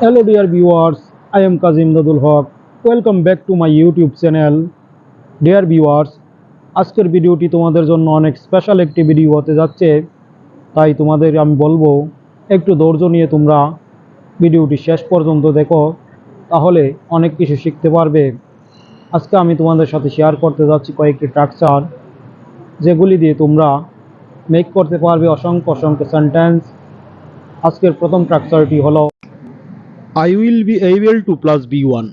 Hello dear viewers, I am Kazi. Welcome back to my YouTube channel. Dear viewers, আজকের ভিডিওটি তোমাদের জন্য অনেক স্পেশাল একটি ভিডিও হতে যাচ্ছে, তাই তোমাদের আমি বলবো একটু ধৈর্য নিয়ে তোমরা ভিডিওটি শেষ পর্যন্ত দেখো, তাহলে অনেক কিছু শিখতে পারবে। আজকে আমি তোমাদের সাথে শেয়ার করতে যাচ্ছি কয়েকটি স্ট্রাকচার, যেগুলি দিয়ে তোমরা মেক করতে পারবে অসংখ্য অসংখ্য সেন্টেন্স। আজকের প্রথম স্ট্রাকচারটি হলো I will be able to plus be1.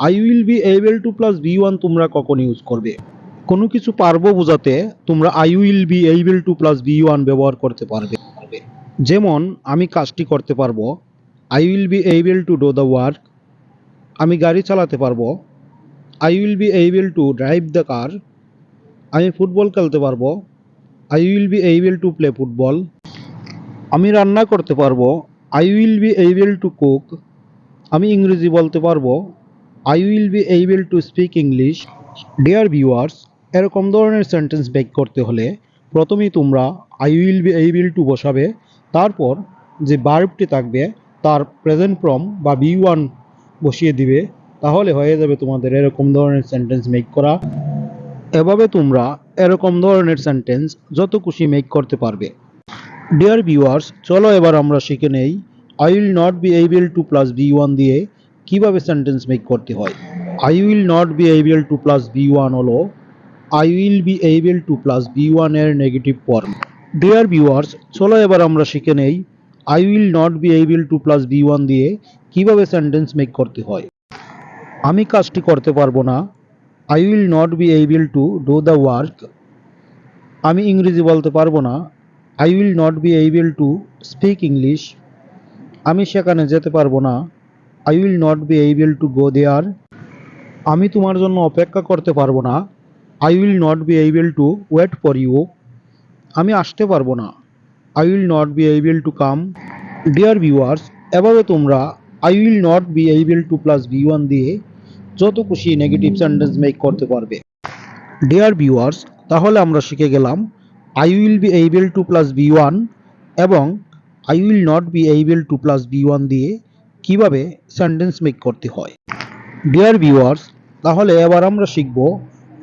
I will be able to plus be1 তোমরা কখন ইউজ করবে? কোনো কিছু পারবো বোঝাতে তোমরা I will be able to plus be1 ব্যবহার করতে পারবে। যেমন আমি কাজটি করতে পারবো, I will be able to do the work. আমি গাড়ি চালাতে পারবো, I will be able to drive the car. আমি ফুটবল খেলতে পারবো, I will be able to play football. আমি রান্না করতে পারবো, I will be able to cook. আমি ইংরেজি বলতে পারবো, I will be able to speak English. Dear viewers, এরকম ধরনের সেন্টেন্স মেক করতে হলে প্রথমেই তোমরা I will be able to বসাবে, তারপর যে ভার্বটি থাকবে তার প্রেজেন্ট ফর্ম বা be1 বসিয়ে দিবে, তাহলে হয়ে যাবে তোমাদের এরকম ধরনের সেন্টেন্স মেক করা। এভাবে তোমরা এরকম ধরনের সেন্টেন্স যত খুশি মেক করতে পারবে। ডিয়ার ভিউয়ার্স, চলো এবার আমরা শিখে নেই I will not be able to plus be1 দিয়ে কিভাবে সেন্টেন্স মেক করতে হয়। I will not be able to plus be1 হলো I will be able to plus be1 এর নেগেটিভ ফর্ম। ডিয়ার ভিউয়ার্স, চলো এবার আমরা শিখে নেই I will not be able to plus be1 দিয়ে কিভাবে সেন্টেন্স মেক করতে হয়। আমি কাজটি করতে পারবো না, I will not be able to do the work. আমি ইংরেজি বলতে পারবো না, I will not be able to speak English. আমি সেখানে যেতে পারবো না, I will not be able to go there. আমি তোমার জন্য অপেক্ষা করতে পারবো না, I will not be able to wait for you. আমি আসতে পারবো না, I will not be able to come. Dear viewers, এভাবে তোমরা I will not be able to plus be1 দিয়ে যত খুশি নেগেটিভ সেন্টেন্স মেক করতে পারবে। Dear viewers, তাহলে আমরা শিখে গেলাম I will be able to plus be1 এবং I will not be able to plus be1 দিয়ে কিভাবে সেন্টেন্স মেক করতে হয়। ডিয়ার ভিউয়ার্স, তাহলে এবার আমরা শিখব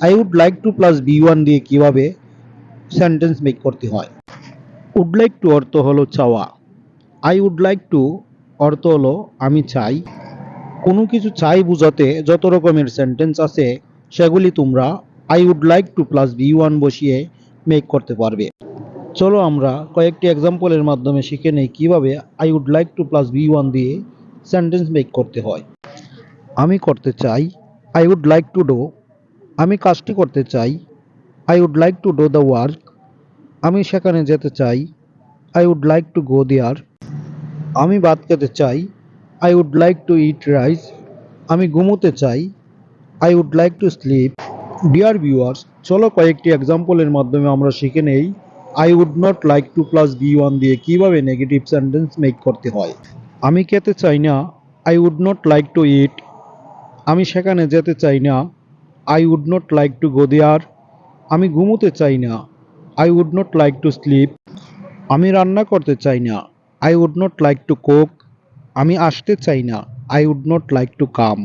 I would like to plus be1 দিয়ে কিভাবে সেন্টেন্স মেক করতে হয়। would like to অর্থ হলো চাওয়া, I would like to অর্থ হলো আমি চাই। কোনো কিছু চাই বোঝাতে যত রকমের সেন্টেন্স আছে সেগুলি তোমরা I would like to plus be1 বসিয়ে মেক করতে পারবে। চলো আমরা কয়েকটি এক্সাম্পলের মাধ্যমে শিখে নেই কিভাবে I would like to plus be1 দিয়ে সেন্টেন্স মেক করতে হয়। আমি করতে চাই, I would like to do. আমি কাজটি করতে চাই, I would like to do the work. আমি সেখানে যেতে চাই, I would like to go there. আমি ভাত খেতে চাই, I would like to eat rice. আমি ঘুমোতে চাই, I would like to sleep. Dear viewers, চলো কয়েকটি এক্সাম্পলের মাধ্যমে আমরা শিখে নেই I would not like to plus be1 দিয়ে কিভাবে নেগেটিভ সেন্টেন্স মেক করতে হয়। আমি খেতে চাই না, I would not like to eat. আমি সেখানে যেতে চাই না, I would not like to go there. আমি ঘুমোতে চাই না, I would not like to sleep. আমি রান্না করতে চাই না, I would not like to cook. আমি আসতে চাই না, I would not like to come.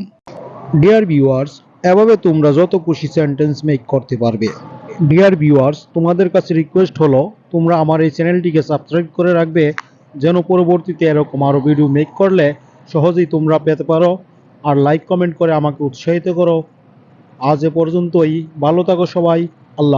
Dear viewers, এভাবে তোমরা যত খুশি সেন্টেন্স মেক করতে পারবে। ডিয়ার ভিউয়ার্স, তোমাদের কাছে রিকোয়েস্ট হলো তোমরা আমার এই চ্যানেলটিকে সাবস্ক্রাইব করে রাখবে, যেন পরবর্তীতে এরকম আরও ভিডিও মেক করলে সহজেই তোমরা পেতে পারো। আর লাইক কমেন্ট করে আমাকে উৎসাহিত করো। আজ এ পর্যন্তই, ভালো থাকো সবাই, আল্লাহ।